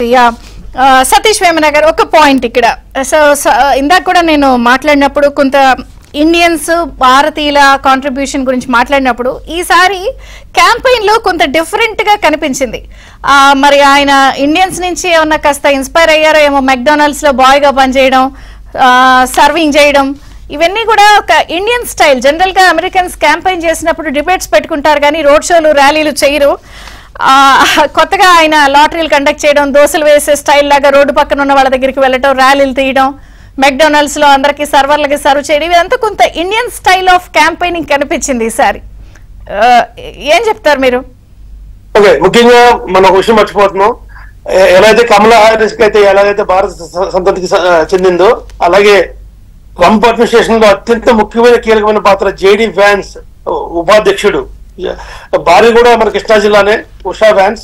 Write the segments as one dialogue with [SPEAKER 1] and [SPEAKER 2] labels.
[SPEAKER 1] Yeah Satish Vemana గారు ఒక point ఇక్కడ సో ఇందాక కూడా నేను మాట్లాడినప్పుడు కొంత ఇండియన్స్ భారతీయుల కాంట్రిబ్యూషన్ గురించి మాట్లాడినప్పుడు ఈసారి క్యాంపెయిన్ లో కొంత డిఫరెంట్ గా కనిపించింది. మరి ఆయన ఇండియన్స్ నుంచి ఏమన్నా కాస్త ఇన్స్పైర్ అయ్యారో ఏమో, మెక్డానల్డ్స్ లో బాయ్ గా పనిచేయడం, సర్వింగ్ చేయడం, ఇవన్నీ కూడా ఒక ఇండియన్ స్టైల్. జనరల్ గా అమెరికన్స్ క్యాంపెయిన్ చేసినప్పుడు డిబేట్స్ పెట్టుకుంటారు కానీ రోడ్ షోలు ర్యాలీలు చేయరు. కొత్తగా ఆయన లాటరీలు కండక్ట్ చేయడం, దోశలు వేసే స్టైల్ లాగా రోడ్డు పక్కన ఉన్న వాళ్ళ దగ్గరికి వెళ్ళటం, ర్యాలీలు తీయడం, మెక్డానల్డ్స్ లో అందరికి సర్వర్లకి సర్వ్ చేయడం, ఇదంతా కొంత ఇండియన్ స్టైల్ ఆఫ్ క్యాంపెయినింగ్ కనిపించింది ఈసారి. ఏం చెప్తారు మీరు?
[SPEAKER 2] ఓకే, ముఖ్యంగా మనం ఒక విషయం మర్చిపోతున్నాం. ఎలా అయితే కమలా హారిస్ కి అయితే ఎలాగైతే భారత సంతతికి చెందిందో, అలాగే ట్రంప్ అడ్మినిస్ట్రేషన్ లో అత్యంత ముఖ్యమైన కీలకమైన పాత్ర జేడీ వ్యాన్స్ ఉపాధ్యక్షుడు భార్య కూడా మన కృష్ణా జిల్లానే, ఉషా వ్యాన్స్.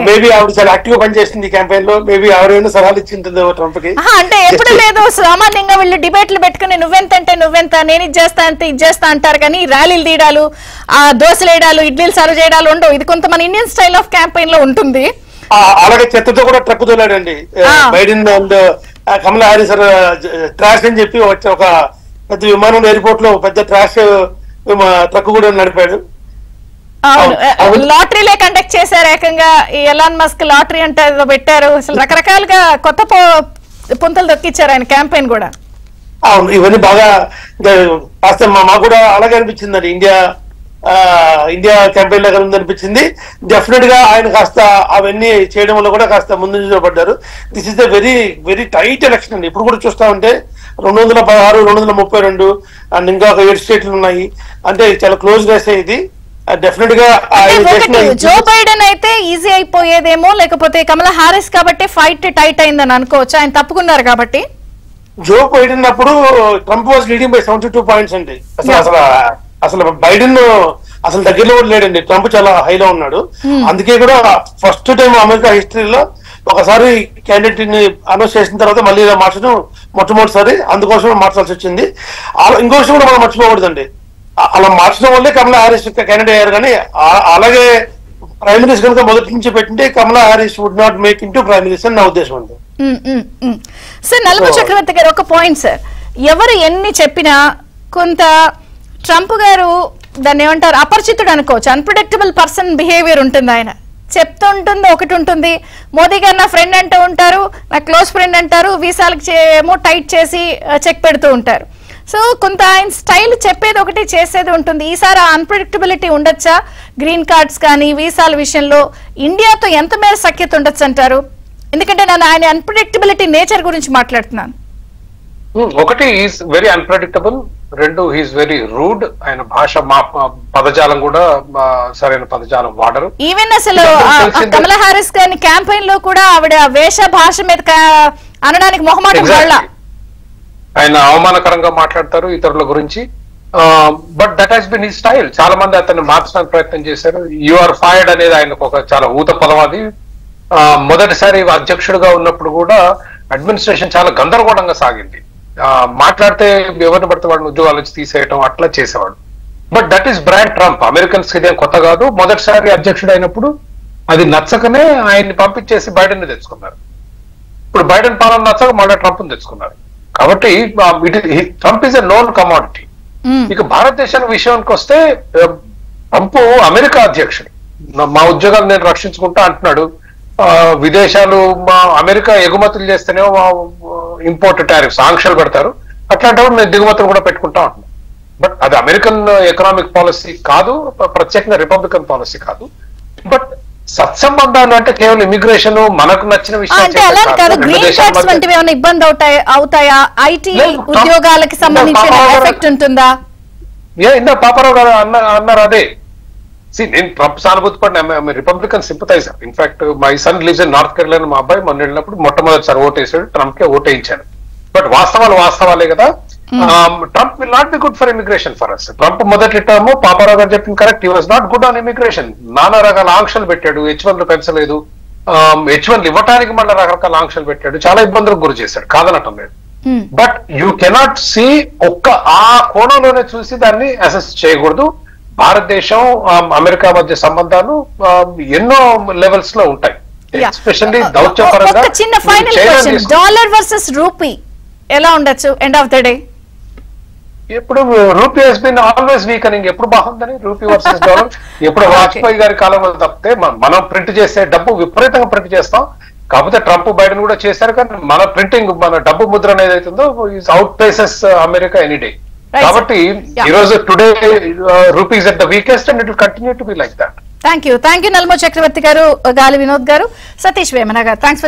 [SPEAKER 2] మేబీ ఆవిడ చాలా యాక్టివ్ గా పనిచేస్తుంది క్యాంపెయిన్ లో. మేబీ ఆవిడ సలహాలు ఇచ్చింటుంది ట్రంప్ కి.
[SPEAKER 1] అంటే ఎప్పుడు లేదు సామాన్యంగా వీళ్ళు డిబేట్లు పెట్టుకుని నువ్వెంత అంటే నువ్వెంత, నేను ఇది చేస్తా అంటే ఇది చేస్తా అంటారు కానీ ర్యాలీలు తీయడాలు, దోశలు వేయడాలు, ఇడ్లీలు సర్వ్ చేయడాలు ఉండవు. ఇది కొంత మన ఇండియన్ స్టైల్ ఆఫ్ క్యాంపెయిన్ లో ఉంటుంది.
[SPEAKER 2] అలాగే చెత్తతో కూడా ట్రక్ తోలాడండి Biden and Kamala Harris. Trash అని చెప్పి ఒక పెద్ద విమానం ఎయిర్పోర్ట్ లో పెద్ద ట్రాష్ ట్రక్ కూడా నడిపాడు.
[SPEAKER 1] లాటరీలే కండక్ట్ చేశారు ఏకంగా. ఎలాన్ మస్క్ లాటరీ అంటే పెట్టారు. అసలు రకరకాలుగా కొత్త పుంతలు దొక్కిచ్చారు ఆయన క్యాంపెయిన్ కూడా.
[SPEAKER 2] అవును, ఇవన్నీ బాగా కాస్త మాకు కూడా అలాగే అనిపించిందండి. ఇండియా క్యాంపెయిన్ లాగా ఉందనిపించింది. డెఫినెట్ గా ఆయన కాస్త అవన్నీ చేయడం వల్ల కూడా కాస్త ముందు పడ్డారు. This is the very very tight election అండి. ఇప్పుడు కూడా చూస్తా ఉంటే 216, 232 అండ్ ఇంకా ఒక 7 స్టేట్లు ఉన్నాయి. అంటే చాలా క్లోజ్ రేస్ ఇది. డెఫినెట్ గా
[SPEAKER 1] జో బైడెన్ అయితే ఈజీ అయిపోయేదేమో, లేకపోతే కమలా హారిస్ కాబట్టి ఫైట్ టైట్ అయిందని అనుకోవచ్చు. ఆయన తప్పుకున్నారు కాబట్టి.
[SPEAKER 2] జో బైడెన్ అప్పుడు Trump was leading by 72 points అండి. అసలు బైడెన్ అసలు దగ్గరలో కూడా లేడండి. ట్రంప్ చాలా హైలో ఉన్నాడు. అందుకే కూడా ఫస్ట్ టైం అమెరికా హిస్టరీలో ఒకసారి క్యాండిడేట్ ని అనౌన్స్ చేసిన తర్వాత మళ్ళీ ఇలా మార్చడం మొట్టమొదటిసారి. అందుకోసం మార్చాల్సి వచ్చింది. ఇంకో విషయం కూడా మనం మర్చిపోకూడదండి. అలా మార్చడం వల్లే కమలా హారిస్ క్యాండిడేట్ అయ్యారు. కానీ అలాగే ప్రైమ్ మినిస్టర్ కనుక మొదటి నుంచి పెట్టింటే Kamala Harris would not make into prime minister నా ఉద్దేశం అండి.
[SPEAKER 1] సార్ నలుపు చక్రవర్తి గారు ఒక పాయింట్ సార్, ఎవరు ఎన్ని చెప్పినా కొంత ట్రంప్ గారు దాన్ని ఏమంటారు అపరిచితుడు అనుకోవచ్చు. అన్ప్రెడిక్టబుల్ పర్సన్ బిహేవియర్ ఉంటుంది. ఆయన చెప్తుంటుంది ఒకటి ఉంటుంది. మోదీ గారు నా ఫ్రెండ్ అంటూ ఉంటారు, నా క్లోజ్ ఫ్రెండ్ అంటారు, వీసాలకు ఏమో టైట్ చేసి చెక్ పెడుతూ ఉంటారు. సో కొంత ఆయన స్టైల్ చెప్పేది ఒకటి చేసేది ఉంటుంది. ఈసారి ఆ అన్ప్రెడిక్టబిలిటీ ఉండొచ్చా? గ్రీన్ కార్డ్స్ కానీ వీసాల విషయంలో ఇండియాతో ఎంత మేర సఖ్యత ఉండొచ్చు అంటారు? ఎందుకంటే నేను ఆయన అన్ప్రెడిక్టబిలిటీ నేచర్ గురించి మాట్లాడుతున్నాను.
[SPEAKER 3] ఒకటి ఈజ్ వెరీ అన్ప్రెడిక్టబుల్, రెండు హీస్ వెరీ రూడ్. ఆయన భాష పదజాలం కూడా సరైన పదజాలం వాడరు.
[SPEAKER 1] ఈవెన్ అసలు కమలా హారిస్ గారి క్యాంపెయిన్ లో కూడా ఆవిడ వేష భాష మీద అనడానికి మొహమాటం వాళ్ళ.
[SPEAKER 3] ఆయన అవమానకరంగా మాట్లాడతారు ఇతరుల గురించి. But that has been his style. చాలా మంది అతన్ని మార్చడానికి ప్రయత్నం చేశారు. యు ఆర్ ఫైర్డ్ అనేది ఆయనకు ఒక చాలా ఊత పదం. అది మొదటిసారి అధ్యక్షుడిగా ఉన్నప్పుడు కూడా అడ్మినిస్ట్రేషన్ చాలా గందరగోళంగా సాగింది. మాట్లాడితే ఎవరిని పడితే వాడిని ఉద్యోగాల నుంచి తీసేయటం అట్లా చేసేవాడు. But that is brand Trump. Americans ఇదేం కొత్త కాదు. మొదటిసారి అధ్యక్షుడు అయినప్పుడు అది నచ్చకనే ఆయన్ని పంపించేసి బైడెన్ ని తెచ్చుకున్నారు. ఇప్పుడు బైడెన్ పాలన నచ్చక మళ్ళీ ట్రంప్ ని తెచ్చుకున్నారు. కాబట్టి Trump is a known commodity. ఇక భారతదేశానికి విషయానికి వస్తే ట్రంప్ అమెరికా అధ్యక్షుడు. మా ఉద్యోగాలు నేను రక్షించుకుంటా అంటున్నాడు. విదేశాలు అమెరికా ఎగుమతులు చేస్తేనే ఇంపోర్ట్ టారిఫ్స్ ఆంక్షలు పెడతారు. అట్లాంటప్పుడు నేను దిగుమతులు కూడా పెట్టుకుంటా అంటున్నాను. బట్ అది అమెరికన్ ఎకనామిక్ పాలసీ కాదు, ప్రత్యేకంగా రిపబ్లికన్ పాలసీ కాదు. బట్ సత్సంబంధాలు అంటే కేవలం ఇమిగ్రేషన్ మనకు నచ్చిన విషయం
[SPEAKER 1] ఇబ్బంది అవుతాయా? ఐటీ ఉద్యోగాలకు సంబంధించిన ఎఫెక్ట్ ఉంటుందా?
[SPEAKER 3] ఇందా పాపారావు గారు అన్నారు అదే. నేను ట్రంప్ సానుభూతి పడిన Republican sympathiser. In fact my son lives in north Kerala. మా అబ్బాయి మొన్న వెళ్ళినప్పుడు మొట్టమొదటిసారి ఓటేసాడు, ట్రంప్ కే ఓటేయించాను. బట్ వాస్తవాలే కదా. Trump will not be good for immigration for us. Trump మొదటి టర్మ్ పాపారావు గారు చెప్పింది correct. He was not good on immigration. నానా రకాల ఆంక్షలు పెట్టాడు. H1 పెంచలేదు. H1 ఇవ్వటానికి మళ్ళీ రకరకాల ఆంక్షలు పెట్టాడు. చాలా ఇబ్బందులకు గురి చేశాడు, కాదనటం లేదు. బట్ యూ కెనాట్ సీ ఒక్క ఆ కోణంలోనే చూసి దాన్ని అసెస్ చేయకూడదు. భారతదేశం అమెరికా మధ్య సంబంధాలు ఎన్నో లెవెల్స్ లో ఉంటాయి. ఎస్పెషల్లీ దౌత్యపరంగా
[SPEAKER 1] ఒక చిన్న final question, dollar versus rupee ఎలా ఉండొచ్చు ఎండ్ ఆఫ్ ద డే?
[SPEAKER 3] ఎప్పుడు rupee has been always weakening. ఎప్పుడు బాగుందని రూపీ వర్సెస్ డాలర్? ఎప్పుడు వాజ్పేయి గారి కాలంలో తప్పితే మనం ప్రింట్ చేసే డబ్బు విపరీతంగా ప్రింట్ చేస్తాం. కాకపోతే ట్రంప్ బైడెన్ కూడా చేశారు, కానీ మన ప్రింటింగ్, మన డబ్బు ముద్ర అనేది అవుతుందో out places America any day. కాబట్టి ఈ రోజు today rupees at the weakest and it will continue to be like that.
[SPEAKER 1] Thank you నల్మో చక్రవర్తి గారు, గాలి వినోద్ గారు, సతీష్ వేమన గారు. థ్యాంక్స్